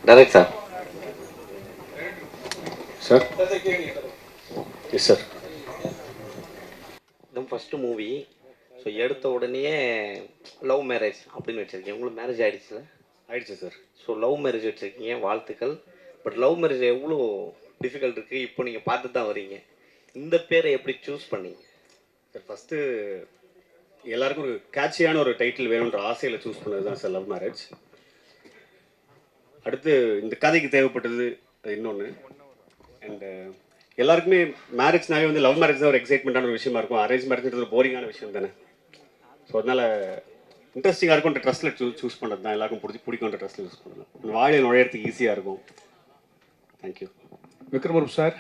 Direct sir. Sir yes sir. இதுதான் first movie. So எடுத்த உடனேயே லவ் மேரேஜ் அப்படின்னு வச்சுருக்கீங்க. உங்களுக்கு மேரேஜ் ஆகிடுச்சுல? ஆயிடுச்சு சார். ஸோ லவ் மேரேஜ் வச்சுருக்கீங்க, வாழ்த்துக்கள். பட் லவ் மேரேஜ் எவ்வளோ டிஃபிகல்ட் இருக்குது இப்போ நீங்கள் பார்த்து தான் வரீங்க. இந்த பேரை எப்படி சூஸ் பண்ணீங்க சார்? ஃபஸ்ட்டு எல்லாருக்கும் ஒரு கேட்சியான ஒரு டைட்டில் வேணுன்ற ஆசையில் சூஸ் பண்ணது தான் சார் லவ் மேரேஜ். அடுத்து இந்த கதைக்கு தேவைப்பட்டது இன்னொன்று. அண்டு எல்லாருக்குமே மேரேஜ்னாவே வந்து லவ் மேரேஜ் தான் ஒரு எக்ஸைட்மெண்ட்டான ஒரு விஷயமா இருக்கும். அரேஞ்ச் மேரேஜ்ன்றது ஒரு போரிங்கான விஷயம் தானே. ஸோ அதனால் இன்ட்ரெஸ்டிங்காக இருக்கும்ன்ற ட்ரஸ்ட்டில் சூஸ் பண்ணுறது தான் எல்லாருக்கும் பிடிக்கும்ன்ற ட்ரஸ்ட்டில் யூஸ் பண்ணலாம். வாழையை நுழையிறதுக்கு ஈஸியாக இருக்கும். தேங்க்யூ. விக்ரமரூப் சார்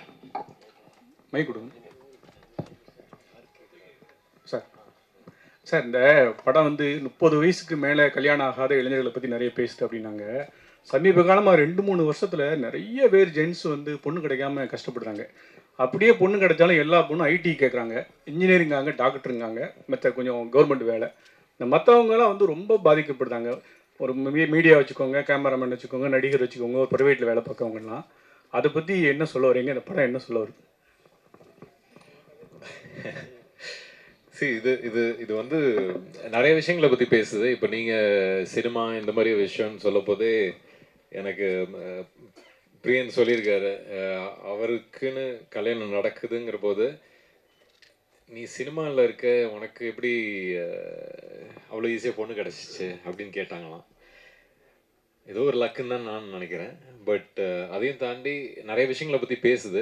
மை கொடுங்க சார். சார் இந்த படம் வந்து 30 வயசுக்கு மேலே கல்யாணம் ஆகாத இளைஞர்களை பற்றி நிறைய பேசுது அப்படின்னாங்க. சமீப காலமாக 2-3 வருஷத்தில் நிறைய பேர் ஜென்ஸ் வந்து பொண்ணு கிடைக்காம கஷ்டப்படுறாங்க. அப்படியே பொண்ணு கிடைச்சாலும் எல்லா பொண்ணும் ஐடி கேட்குறாங்க, இன்ஜினியரிங்காங்க, டாக்டருங்காங்க, மற்ற கொஞ்சம் கவர்மெண்ட் வேலை. இந்த மற்றவங்களாம் வந்து ரொம்ப பாதிக்கப்படுறாங்க. ஒரு மீடியா வச்சுக்கோங்க, கேமராமேன் வச்சுக்கோங்க, நடிகர் வச்சுக்கோங்க, ஒரு ப்ரைவேட்டில் வேலை பார்க்கவங்கலாம். அதை பற்றி என்ன சொல்ல வரீங்க? இந்த படம் என்ன சொல்ல வருது? இது இது இது வந்து நிறைய விஷயங்களை பற்றி பேசுது. இப்போ நீங்கள் சினிமா இந்த மாதிரி விஷயம்னு சொல்ல போதே எனக்கு பிரியன் சொல்லியிருக்காரு, அவருக்குன்னு கல்யாணம் நடக்குதுங்கிற போது நீ சினிமாவில் இருக்க, உனக்கு எப்படி அவ்வளோ ஈஸியாக பொண்ணு கிடச்சிச்சு அப்படின்னு கேட்டாங்களாம். ஏதோ ஒரு லக்குன்னு தான் நான் நினைக்கிறேன். பட் அதையும் தாண்டி நிறைய விஷயங்களை பற்றி பேசுது.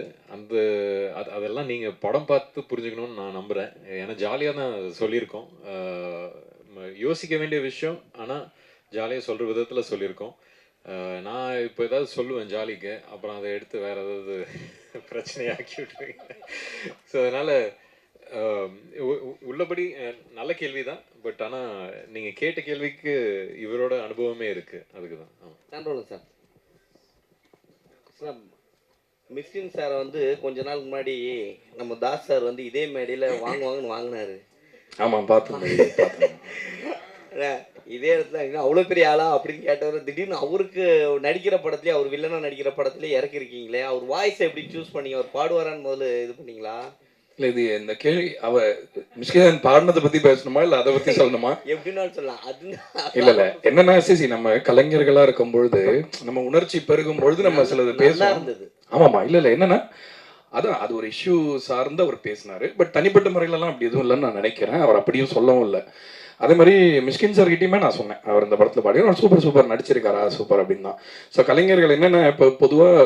அதெல்லாம் நீங்கள் படம் பார்த்து புரிஞ்சுக்கணும்னு நான் நம்புகிறேன். ஏன்னா ஜாலியாக தான் சொல்லியிருக்கோம். யோசிக்க வேண்டிய விஷயம், ஆனால் ஜாலியாக சொல்கிற விதத்தில் சொல்லியிருக்கோம். நான் இப்போ ஏதாவது சொல்லுவேன் ஜாலிக்கு, அப்புறம் அதை எடுத்து வேறு ஏதாவது பிரச்சனையாக்கி விட்டுருவீங்க. ஸோ அதனால் உள்ளபடி நல்ல கேள்வி தான். பட் ஆனால் நீங்கள் கேட்ட கேள்விக்கு இவரோட அனுபவமே இருக்குது. அதுக்கு தான். நன்றி சார். சார் மிஸ்கின் சாரை வந்து கொஞ்ச நாள் முன்னாடி நம்ம தாஸ் சார் வந்து இதே மேடையில் வாங்குவாங்கன்னு வாங்கினாரு. ஆமாம், பார்த்து இதே இடத்துல அவ்வளோ பெரிய ஆளா அப்படின்னு கேட்டவர், திடீர்னு அவருக்கு நடிக்கிற படத்துலேயே, அவர் வில்லனாக நடிக்கிற படத்துலேயே இறக்கிருக்கீங்களே, அவர் வாய்ஸை எப்படி சூஸ் பண்ணீங்க? அவர் பாடுவாரான்னு முதல்ல இது பண்ணீங்களா? இல்லை, இது இந்த கேள்வி மிஷ்கின் பாடினதை பற்றி பேசணுமா இல்லை அதை பற்றி சொல்லணுமா? எப்படின்னாலும் சொல்லலாம். அது இல்லை என்னன்னா சிசி, நம்ம கலைஞர்களாக இருக்கும் பொழுது, நம்ம உணர்ச்சி பெருகும் பொழுது நம்ம சிலது பேசலாம் இருந்தது. ஆமாம்மா, இல்லை என்னன்னா அதான் அது ஒரு இஷ்யூ சார்ந்து அவர் பேசினாரு. பட் தனிப்பட்ட முறையிலலாம் அப்படி எதுவும் இல்லைன்னு நான் நினைக்கிறேன். அவர் அப்படியும் சொல்லவும் இல்லை. அதே மாதிரி மிஷ்கின் சார் கிட்டேயுமே நான் சொன்னேன், அவர் இந்த படத்தில் பாடி அவர் சூப்பர் நடிச்சிருக்காரா, சூப்பர் அப்படின்னு தான். ஸோ கலைஞர்கள் என்னென்ன இப்போ பொதுவாக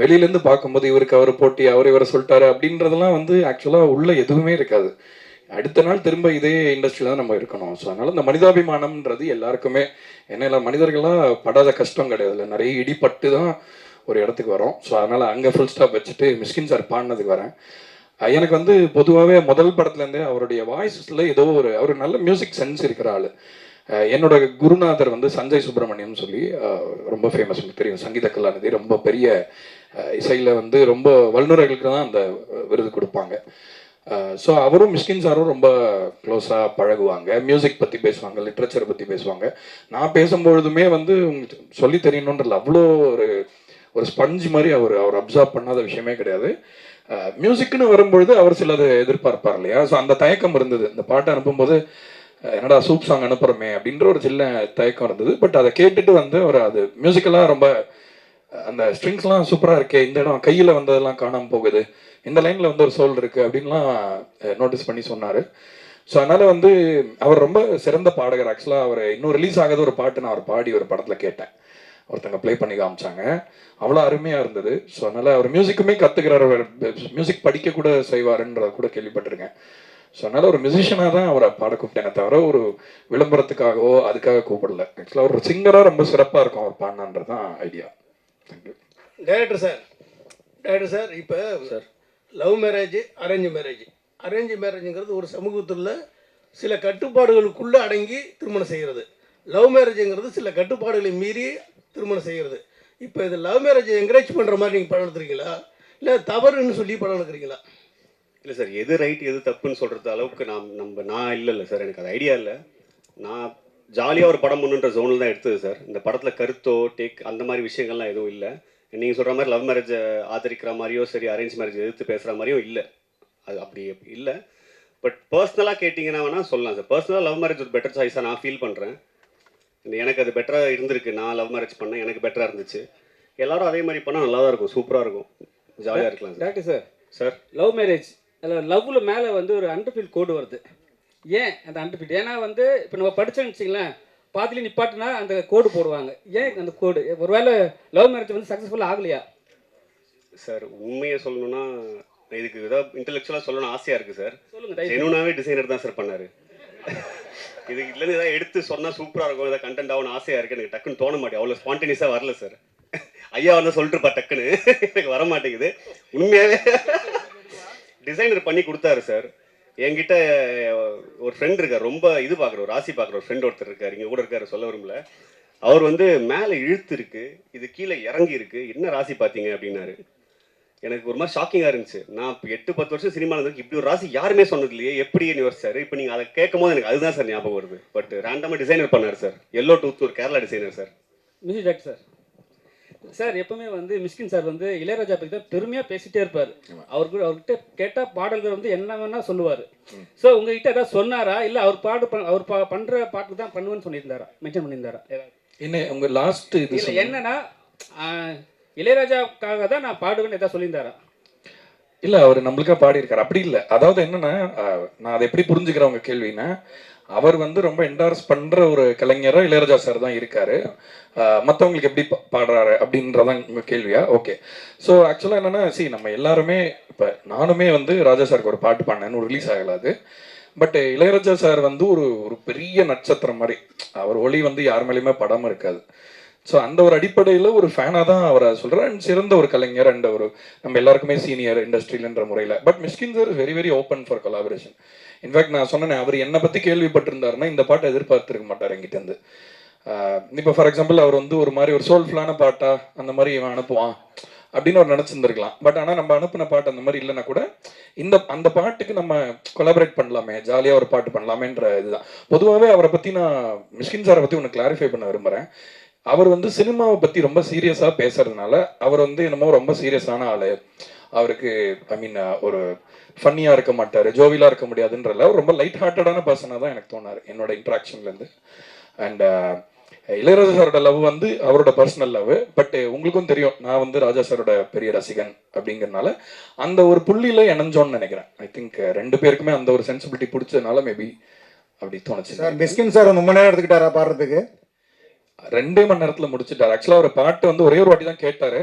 வெளியிலேருந்து பார்க்கும்போது இவருக்கு அவர் போட்டி, இவரை சொல்லிட்டாரு அப்படின்றதெல்லாம் வந்து ஆக்சுவலாக உள்ள எதுவுமே இருக்காது. அடுத்த நாள் திரும்ப இதே இண்டஸ்ட்ரியில் தான் நம்ம இருக்கணும். ஸோ அதனால் இந்த மனிதாபிமானம்ன்றது எல்லாருக்குமே, என்ன மனிதர்களாக படாத கஷ்டம் கிடையாது. இல்லை, நிறைய இடிப்பட்டு தான் ஒரு இடத்துக்கு வரோம். ஸோ அதனால் அங்கே ஃபுல் ஸ்டாப் வச்சுட்டு மிஷ்கின் சார் பாடினதுக்கு வரேன். எனக்கு வந்து பொதுவாகவே முதல் படத்துலேருந்தே அவருடைய வாய்ஸில் ஏதோ அவர் நல்ல மியூசிக் சென்ஸ் இருக்கிற ஆள். என்னோட குருநாதர் வந்து சஞ்சய் சுப்பிரமணியம் சொல்லி ரொம்ப ஃபேமஸ், தெரியும், சங்கீத கலாநிதி, ரொம்ப பெரிய இசையில் வந்து ரொம்ப வல்லுநர்களுக்கு தான் அந்த விருது கொடுப்பாங்க. ஸோ அவரும் மிஷ்கின் சாரும் ரொம்ப க்ளோஸாக பழகுவாங்க, மியூசிக் பற்றி பேசுவாங்க, லிட்ரேச்சர் பற்றி பேசுவாங்க. நான் பேசும்பொழுதுமே வந்து உங்களுக்கு சொல்லி தெரியணுன்றதுல அவ்வளோ ஒரு ஸ்பஞ்ச் மாதிரி அவர் அப்சர்வ் பண்ணாத விஷயமே கிடையாது. மியூசிக்னு வரும்பொழுது அவர் சிலது எதிர்பார்ப்பார் இல்லையா? ஸோ அந்த தயக்கம் இருந்தது. இந்த பாட்டை அனுப்பும்போது என்னடா சூப் சாங் அனுப்புகிறோமே அப்படின்ற ஒரு சின்ன தயக்கம் இருந்தது. பட் அதை கேட்டுட்டு வந்து அவர் அது மியூசிக்கலாக ரொம்ப அந்த ஸ்ட்ரிங்ஸ்லாம் சூப்பராக இருக்கே, இந்த இடம் கையில் வந்ததெல்லாம் காணாமல் போகுது, இந்த லைனில் வந்து ஒரு சோல் இருக்குது அப்படின்லாம் நோட்டீஸ் பண்ணி சொன்னார். ஸோ அதனால் வந்து அவர் ரொம்ப சிறந்த பாடகர். ஆக்சுவலாக அவர் இன்னும் ரிலீஸ் ஆகாத ஒரு பாட்டு நான் அவர் பாடி ஒரு படத்தில் கேட்டேன், ஒருத்தங்க ப்ளே பண்ணி காமிச்சாங்க, அவ்வளோ அருமையாக இருந்தது. ஸோ அதனால் அவர் மியூசிக்குமே கற்றுக்கிறார், மியூசிக் படிக்க கூட செய்வாருன்றத கூட கேள்விப்பட்டிருக்கேன். ஸோ அதனால் ஒரு மியூசிஷியனாக தான் அவரை பாட கூப்பிட்டேனே தவிர ஒரு விளம்பரத்துக்காகவோ அதுக்காக கூப்பிடல. ஆக்சுவலாக ஒரு சிங்கராக ரொம்ப சிறப்பாக இருக்கும் அவர் பாடினான்றது தான் ஐடியா. தேங்க்யூ. டைரக்டர் சார், இப்போ சார் லவ் மேரேஜ், அரேஞ்ச் மேரேஜுங்கிறது ஒரு சமூகத்தில் சில கட்டுப்பாடுகளுக்குள்ளே அடங்கி திருமணம் செய்கிறது. லவ் மேரேஜுங்கிறது சில கட்டுப்பாடுகளை மீறி திருமணம் செய்கிறது. இப்போ இது லவ் மேரேஜை என்கரேஜ் பண்ணுற மாதிரி நீங்கள் படம் எடுத்துருக்கீங்களா, இல்லை தவறுன்னு சொல்லி படம் எடுக்கிறீங்களா? இல்லை சார், எது ரைட் எது தப்புன்னு சொல்கிறது அளவுக்கு நான் இல்லைல்ல சார், எனக்கு அது ஐடியா இல்லை. நான் ஜாலியாக ஒரு படம் பண்ணுன்ற ஜோனில் தான் எடுத்தது சார். இந்த படத்தில் கருத்தோ டேக் அந்த மாதிரி விஷயங்கள்லாம் எதுவும் இல்லை. நீங்கள் சொல்கிற மாதிரி லவ் மேரேஜை ஆதரிக்கிற மாதிரியோ சரி, அரேஞ்ச் மேரேஜ் எதிர்த்து பேசுகிற மாதிரியோ இல்லை. அது அப்படி இல்லை. பட் பர்சனலாக கேட்டிங்கன்னா வேணால் சொல்லலாம் சார். பர்சனலாக லவ் மேரேஜ் ஒரு பெட்டர் சாய்ஸாக நான் ஃபீல் பண்ணுறேன். எனக்கு அது பெட்டராக இருந்திருக்கு. நான் லவ் மேரேஜ் பண்ணேன், எனக்கு பெட்டராக இருந்துச்சு. எல்லாரும் அதே மாதிரி பண்ணால் நல்லா தான் இருக்கும், சூப்பராக இருக்கும், ஜாலியாக இருக்கலாம் sir. Doctor sir, sir love marriage அதில் லவ்வில் மேலே வந்து ஒரு அண்டர்ஃபீல் கோடு வருது. ஏன் அந்த அண்டர்ஃபீல்? ஏன்னா வந்து இப்போ நம்ம படித்தோன்னு வச்சிங்களேன், பாதியில் நிப்பாட்டினா அந்த கோடு போடுவாங்க. ஏன் அந்த கோடு? ஒருவேளை லவ் மேரேஜ் வந்து சக்ஸஸ்ஃபுல்லாக ஆகலையா? சார் உண்மையை சொல்லணும்னா இதுக்கு ஏதாவது இன்டெலெக்சுவலாக சொல்லணும்னு ஆசையாக இருக்குது சார். சொல்லுங்கள். ஜெனுனாவே டிசைனர் தான் சார் பண்ணார். இதுக்கு இல்லைன்னு ஏதாவது எடுத்து சொன்னால் சூப்பராக இருக்கும், ஏதாவது கண்டென்ட் ஆகணும்னு ஆசையாக இருக்குது. எனக்கு டக்குன்னு தோண மாட்டேன், அவ்வளோ ஸ்பான்டேனியஸாக வரல சார். ஐயா வந்து சொல்லிட்டுருப்பா டக்குன்னு, எனக்கு வர மாட்டேங்குது. உண்மையாகவே டிசைனர் பண்ணி கொடுத்தாரு சார். என்கிட்ட ஒரு ஃப்ரெண்ட் இருக்கார், ரொம்ப இது பார்க்குற ஒரு ராசி பார்க்குற ஒரு ஃப்ரெண்ட் ஒருத்தர் இருக்கார், இங்கே கூட இருக்கார், சொல்ல விரும்பல. அவர் வந்து மேலே இழுத்து இருக்கு, இது கீழே இறங்கி இருக்கு, என்ன ராசி பார்த்தீங்க அப்படின்னாரு. எனக்கு ஒரு மாதிரி ஷாக்கிங்காக இருந்துச்சு. நான் இப்போ 8-10 வருஷம் சினிமாவில் இருக்கு, இப்படி ஒரு ராசி யாருமே சொன்னது இல்லையே, எப்படின்னு யோசிச்சாரு. இப்போ நீங்கள் அதை கேட்கும் போது எனக்கு அதுதான் சார் ஞாபகம் வருது. பட் ரேண்டமாக டிசைனர் பண்ணார் சார், எல்லோ டூத், ஒரு Kerala designer sir. Mister doctor sir, sir எப்பவுமே வந்து மிஷ்கின் சார் வந்து இளையராஜா பற்றி தான் பெருமையாக பேசிகிட்டே இருப்பார். அவர்கிட்ட கேட்டால் பாடல்கள் வந்து என்ன வேணால் சொல்லுவார். ஸோ உங்ககிட்ட ஏதாவது சொன்னாரா, இல்லை அவர் பண்ணுற பாட்டு தான் பண்ணுவேன்னு சொல்லியிருந்தாரா, மென்ஷன் பண்ணியிருந்தாரா? என்ன உங்கள் லாஸ்ட் இது இல்லை என்னன்னா இளையராஜாவுக்காக தான் நான் பாடுவேன்னு ஏதாவது சொல்லியிருந்தாரா? இல்லை, அவர் நம்மளுக்காக பாடியிருக்காரு. அப்படி இல்லை. அதாவது என்னன்னா, நான் அதை எப்படி புரிஞ்சுக்கிறேன் உங்க கேள்வின்னா, அவர் வந்து ரொம்ப என்டார்ஸ் பண்ற ஒரு கலைஞரா இளையராஜா சார் தான் இருக்காரு. மற்றவங்களுக்கு எப்படி பாடுறாரு அப்படின்றதான் உங்க கேள்வியா? ஓகே. ஸோ ஆக்சுவலாக என்னன்னா, நம்ம எல்லாருமே இப்போ நானுமே வந்து ராஜா சாருக்கு ஒரு பாட்டு பாடினேன்னு ஒரு ரிலீஸ் ஆகலாது. பட் இளையராஜா சார் வந்து ஒரு பெரிய நட்சத்திரம் மாதிரி, அவர் ஒளி வந்து யார் மேலேயுமே படாமல் இருக்காது. ஸோ அந்த ஒரு அடிப்படையில் ஒரு ஃபேனாக தான் அவரை சொல்கிறேன். அண்ட் சிறந்த ஒரு கலைஞர் அண்ட் ஒரு நம்ம எல்லாருக்குமே சீனியர் இண்டஸ்ட்ரியில்ன்ற முறையில். But Mysskin sir is very very open for collaboration. In fact நான் சொன்னேன், அவர் என்னை பற்றி கேள்விப்பட்டிருந்தாருன்னா இந்த பாட்டை எதிர்பார்த்துருக்க மாட்டார் என்கிட்டேருந்து. இப்போ ஃபார் எக்ஸாம்பிள் அவர் வந்து ஒரு மாதிரி ஒரு சோல்ஃபுல்லான பாட்டா அந்த மாதிரி இவன் அனுப்புவான் அப்படின்னு அவர் நினச்சிருந்துருக்கலாம். பட் ஆனால் நம்ம அனுப்பின பாட்டு அந்த மாதிரி இல்லைன்னா கூட அந்த பாட்டுக்கு நம்ம கொலாபரேட் பண்ணலாமே, ஜாலியாக ஒரு பாட்டு பண்ணலாமேன்ற இதுதான். பொதுவாகவே அவரை பற்றி நான் மிஷ்கின் சாரை பற்றி ஒன்று கிளாரிஃபை பண்ண விரும்புகிறேன். அவர் வந்து சினிமாவை பற்றி ரொம்ப சீரியஸாக பேசுறதுனால அவர் வந்து என்னமோ ரொம்ப சீரியஸான ஆள், அவருக்கு ஐ மீன் ஒரு ஃபன்னியாக இருக்க மாட்டார், ஜோவிலாக இருக்க முடியாதுன்றல அவர் ரொம்ப லைட் ஹார்ட்டடான பர்சனாக தான் எனக்கு தோணார் என்னோட இன்ட்ராக்ஷன்லேருந்து. அண்ட் இளையராஜா சாரோட லவ் வந்து அவரோட பர்சனல் லவ். பட் உங்களுக்கும் தெரியும், நான் வந்து ராஜா சாரோட பெரிய ரசிகன் அப்படிங்கிறதுனால அந்த ஒரு புள்ளியில இணைஞ்சோன்னு நினைக்கிறேன். ஐ திங்க் ரெண்டு பேருக்குமே அந்த ஒரு சென்சிபிலிட்டி பிடிச்சதுனால மேபி அப்படி தோணுச்சு. சார் மிஷ்கின் சார் ரொம்ப நேரம் எடுத்துக்கிட்டாரா பாடுறதுக்கு? 2 மணி நேரத்தில் முடிச்சுட்டார். ஆக்சுவலாக ஒரு பாட்டு வந்து ஒரே ஒரு வாட்டி தான் கேட்டார்,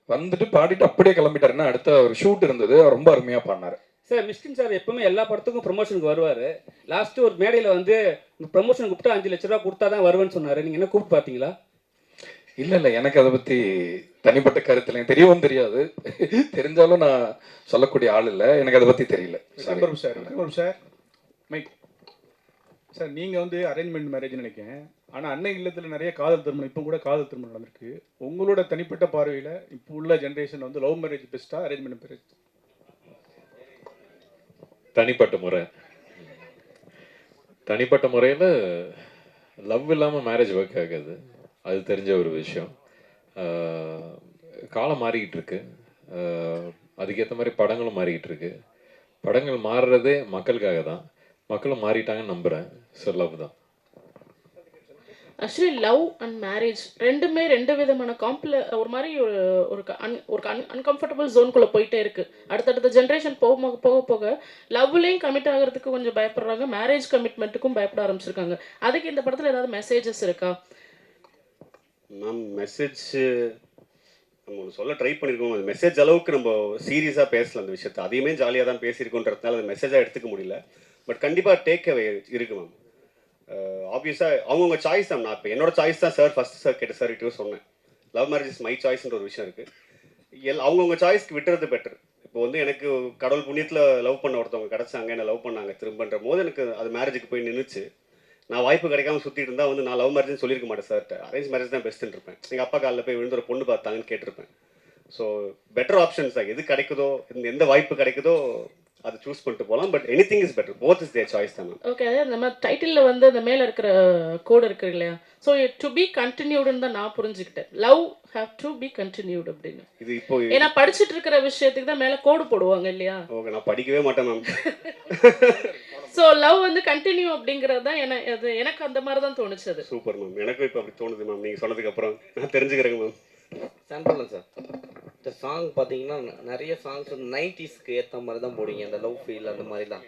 வந்துட்டு பாடிட்டு அப்படியே கிளம்பிட்டாருன்னா அடுத்த ஒரு ஷூட் இருந்தது, ரொம்ப அருமையாக பாடினார். சார் மிஷ்கின் சார் எப்பவுமே எல்லா படத்துக்கும் ப்ரொமோஷனுக்கு வருவார். லாஸ்ட்டு ஒரு மேடையில் வந்து ப்ரொமோஷன் கூப்பிட்டு 5 லட்ச ரூபா கொடுத்தா தான் வருவேன்னு சொன்னார். நீங்கள் என்ன கூப்பிட்டு பார்த்தீங்களா? இல்லை, எனக்கு அதை பற்றி தனிப்பட்ட கருத்தில் எனக்கு தெரியவும் தெரியாது, தெரிஞ்சாலும் நான் சொல்லக்கூடிய ஆள் இல்லை, எனக்கு அதை பற்றி தெரியல. சார் மைக் சார், நீங்கள் வந்து அரேஞ்ச்மெண்ட் மேரேஜ் நினைக்கிறேன். ஆனால் அன்னை இல்லத்தில் நிறைய காதல் திருமணம், இப்போ கூட காதல் திருமணம் நடந்திருக்கு. உங்களோட தனிப்பட்ட பார்வையில் இப்போ உள்ள ஜென்ரேஷன் வந்து லவ் மேரேஜ் பெஸ்ட்டா அரேஞ்ச்மெண்ட் மேரேஜ்? தனிப்பட்ட முறையில் லவ் இல்லாமல் மேரேஜ் ஒர்க் ஆகாது, அது தெரிஞ்ச ஒரு விஷயம். காலம் மாறிக்கிட்டு இருக்கு, அதுக்கேற்ற மாதிரி படங்களும் மாறிக்கிட்டு இருக்கு. படங்கள் மாறுறதே மக்களுக்காக தான், மக்களும் மாறிட்டாங்கன்னு நம்புகிறேன். ஸோ லவ் தான். ஆக்சுவலி லவ் அண்ட் மேரேஜ் ரெண்டுமே 2 விதமான ஒரு மாதிரி ஒரு அன்கம்ஃபர்டபுள் ஜோனுக்குள்ளே போயிட்டே இருக்குது. அடுத்தடுத்த ஜென்ரேஷன் போக போக லவ்லேயும் கமிட் ஆகிறதுக்கு கொஞ்சம் பயப்படுறாங்க, மேரேஜ் கமிட்மெண்ட்டுக்கும் பயப்பட ஆரம்பிச்சிருக்காங்க. அதுக்கு இந்த படத்தில் ஏதாவது மெசேஜஸ் இருக்கா மேம்? மெசேஜ் நம்ம ஒன்று சொல்ல ட்ரை பண்ணியிருக்கோம். அந்த மெசேஜ் அளவுக்கு நம்ம சீரியஸாக பேசலாம் அந்த விஷயத்தை, அதையுமே ஜாலியாக தான் பேசியிருக்கோன்றதுனால அது மெசேஜாக எடுத்துக்க முடியல. பட் கண்டிப்பாக டேக் அவே இருக்குது மேம். ஆப்வியஸாக அவங்கவுங்க சாய்ஸ் தான். நான் இப்போ என்னோட சாய்ஸ் தான் சார் ஃபஸ்ட் சார் கேட்ட சார் கிட்டே சொன்னேன். லவ் மேரேஜ் இஸ் மை சாய்ஸ்ன்ற ஒரு விஷயம் இருக்குது. அவங்கவுங்க சாய்ஸ்க்கு விட்டுறது பெட்டர். இப்போ வந்து எனக்கு கடவுள் புண்ணியத்தில் லவ் பண்ண ஒருத்தவங்க கிடச்சாங்க, என்ன லவ் பண்ணாங்க திரும்பன்ற போது எனக்கு அது மேரேஜுக்கு போய் நின்றுச்சு. நான் வாய்ப்பு கிடைக்காம சுற்றிட்டு இருந்தால் வந்து நான் லவ் மேரேஜ்னு சொல்லியிருக்க மாட்டேன் சார்ட்ட, அரேஞ்ச் மேரேஜ் தான் பெஸ்ட்டுன்னு இருப்பேன். எங்கள் அப்பா காலில் போய் விழுந்து ஒரு பொண்ணு பார்த்தாங்கன்னு கேட்டிருப்பேன். ஸோ பெட்டர் ஆப்ஷன்ஸ் தான், எது கிடைக்குதோ, எந்த வாய்ப்பு கிடைக்குதோ அதை சூஸ் பண்ணிட்டு போகலாம். But any thing is better, both is there choice தான் மேம். ஓகே, நம்ம டைட்டிலில் வந்து அந்த மேலே இருக்கிற கோடு இருக்கு இல்லையா, ஸோ டு பி கண்டினியூடுன்னு தான் நான் புரிஞ்சுக்கிட்டேன். Love have to be continued அப்படின்னு. இது இப்போ ஏன்னா படிச்சுட்டு இருக்கிற விஷயத்துக்கு தான் மேலே கோடு போடுவாங்க இல்லையா. ஓகே, நான் படிக்கவே மாட்டேன் மேம். ஸோ லவ் வந்து கண்டினியூ அப்படிங்கிறது தான் எனக்கு அந்த மாதிரி தான் தோணுச்சது. சூப்பர் மேம், எனக்கும் இப்போ அப்படி தோணுது மேம் நீங்கள் சொன்னதுக்கு அப்புறம். நான் தெரிஞ்சுக்கிறேங்க மேம். சாம்பிள் சார், இந்த சாங் பார்த்தீங்கன்னா நிறைய சாங்ஸ் வந்து 90ஸ்க்கு ஏற்ற மாதிரி தான் போடுவீங்க, அந்த லவ் ஃபீல் அந்த மாதிரி தான்.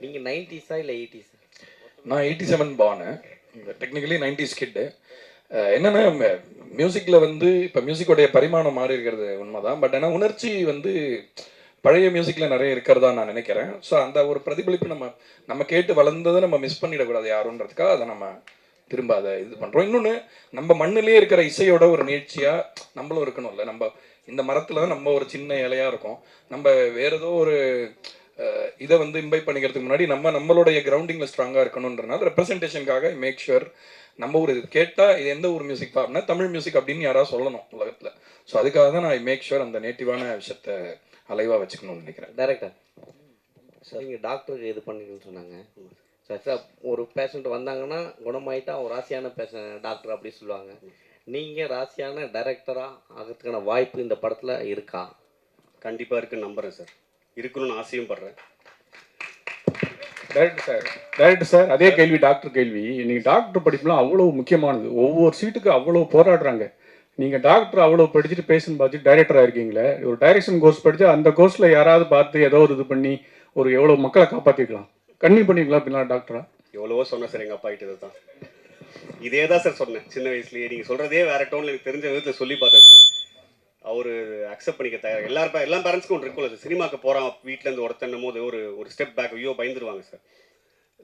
நீங்கள் 90ஸா இல்லை 80s? நான் 87 பானு, டெக்னிக்கலி 90s கிட்டு. என்னென்னா மியூசிக்கில் வந்து இப்போ மியூசிக்கோடைய பரிமாணம் மாறி இருக்கிறது உண்மைதான். பட் ஆனால் உணர்ச்சி வந்து பழைய மியூசிக்கில் நிறைய இருக்கிறதா நான் நினைக்கிறேன். ஸோ அந்த ஒரு பிரதிபலிப்பு நம்ம கேட்டு வளர்ந்ததை நம்ம மிஸ் பண்ணிடக்கூடாது யாருன்றதுக்காக அதை நம்ம திரும்ப அதை இது பண்ணுறோம். இன்னொன்று, நம்ம மண்ணிலே இருக்கிற இசையோட ஒரு நீட்சியாக நம்மளும் இருக்கணும்ல. நம்ம இந்த மரத்தில் தான் நம்ம ஒரு சின்ன இலையாக இருக்கும். நம்ம வேறு ஏதோ ஒரு இதை வந்து இம்பை பண்ணிக்கிறதுக்கு முன்னாடி நம்மளுடைய கிரவுண்டிங்கில் ஸ்ட்ராங்காக இருக்கணுன்றனால ரெப்ரசன்டேஷனுக்காக மேக் ஷுர் நம்ம ஒரு கேட்டால் இது எந்த ஒரு மியூசிக் பாருன்னா தமிழ் மியூசிக் அப்படின்னு யாராவது சொல்லணும் உலகத்தில். ஸோ அதுக்காக தான் நான் மேக் ஷுர் அந்த நேட்டிவான விஷயத்தை அலைவாக வச்சுக்கணும்னு நினைக்கிறேன். டைரக்டர் சார், நீங்கள் டாக்டருக்கு இது பண்ணிக்கணும்னு சொன்னாங்க சார். சார், ஒரு பேஷண்ட் வந்தாங்கன்னா குணமாயிட்டா ஒரு ராசியான டாக்டர் அப்படி சொல்லுவாங்க. நீங்கள் ராசியான டைரக்டராக ஆகிறதுக்கான வாய்ப்பு இந்த படத்தில் இருக்கா? கண்டிப்பாக இருக்குன்னு நம்புகிறேன் சார், இருக்கணும்னு ஆசையும் படுறேன். டைரக்டர் சார், அதே கேள்வி டாக்டர் கேள்வி. நீங்கள் டாக்டர் படிப்புலாம் அவ்வளோ முக்கியமானது, ஒவ்வொரு சீட்டுக்கு அவ்வளோ போராடுறாங்க. நீங்கள் டாக்டர் அவ்வளோ படிச்சுட்டு பேஷண்ட் பார்த்து டைரக்டராக இருக்கீங்களே, ஒரு டைரக்ஷன் கோர்ஸ் படித்து அந்த கோர்ஸில் யாராவது பார்த்து ஏதோ ஒரு இது பண்ணி ஒரு எவ்வளோ மக்களை காப்பாற்றிக்கலாம், கன்வின் பண்ணிக்கலாம் அப்படிலாம் டாக்டரா? எவ்வளவோ சொன்னேன் சார், எங்கள் அப்பா கிட்ட தான் இதே தான் சார் சொன்னேன் சின்ன வயசுலேயே. நீங்கள் சொல்கிறதே வேறு டோனில் எனக்கு தெரிஞ்ச விதத்தில் சொல்லி பார்த்தேன் சார். அவர் அக்செப்ட் பண்ணிக்க தயார். எல்லா பேரண்ட்ஸ்க்கும் ஒன்று இருக்கும்ல சார், சினிமாவுக்கு போகிறான் வீட்டிலேருந்து ஒருத்தன்னும் போது ஒரு ஸ்டெப் பேக் ஐயோ பயந்துருவாங்க சார்.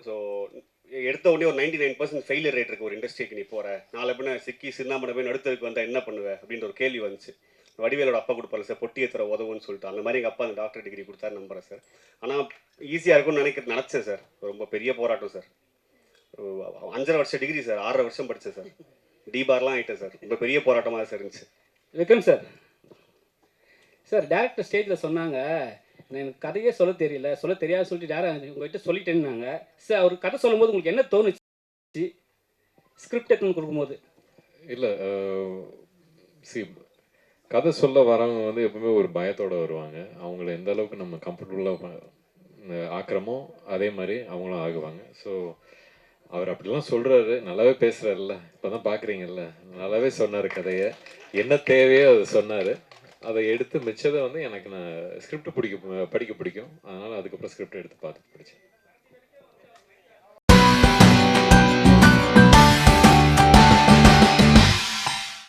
ஸோ எடுத்த உடனே ஒரு 99% ஃபெயிலியர் ரேட் இருக்குது ஒரு இண்டஸ்ட்ரிக்கு. நீ போகிற நாளை பின்ன சிக்கி சின்னாமனை போய் நடுத்தருக்கு வந்தால் என்ன பண்ணுவேன் அப்படின்ற ஒரு கேள்வி வந்துச்சு. வடிவேலோட அப்பா கொடுப்பாரு சார், பொட்டியை தர உதவுன்னு சொல்லிட்டு. அந்த மாதிரி எங்கள் அப்பா அந்த டாக்டர் டிகிரி கொடுத்தாரு நம்புறேன் சார். ஆனால் ஈஸியாக இருக்கும்னு நினச்சேன் சார். ரொம்ப பெரிய போராட்டம் சார். 5.5 வருஷம் டிகிரி சார், 6.5 வருஷம் படித்தேன் சார். டிபார்லாம் ஆகிட்டேன் சார். ரொம்ப பெரிய போராட்டமாக சார் இருந்துச்சு. விக்ரம் சார், சார் டேரக்டர் ஸ்டேஜில் சொன்னாங்க எனக்கு கதையே சொல்ல தெரியல, சொல்ல தெரியாது சொல்லிட்டு டேரக்டர் உங்கள்கிட்ட சொல்லிட்டேன்னாங்க. சார் அவர் கதை சொல்லும்போது உங்களுக்கு என்ன தோணுச்சு ஸ்கிரிப்ட் எடுத்துன்னு கொடுக்கும்போது? இல்லை கதை சொல்ல வரவங்க வந்து எப்பவுமே ஒரு பயத்தோடு வருவாங்க. அவங்கள எந்த அளவுக்கு நம்ம கம்ஃபர்டபுளாக ஆக்குறோமோ அதே மாதிரி அவங்களும் ஆகுவாங்க. ஸோ அவர் அப்படிலாம் சொல்கிறாரு, நல்லாவே பேசுகிறாருல்ல, இப்போ தான் பார்க்குறீங்கல்ல, நல்லாவே சொன்னார் கதையை, என்ன தேவையோ அதை சொன்னார். அதை எடுத்து மிச்சதை வந்து எனக்கு நான் ஸ்கிரிப்ட் படிக்க பிடிக்கும். அதனால் அதுக்கப்புறம் ஸ்கிரிப்ட் எடுத்து பார்த்து படித்தேன்.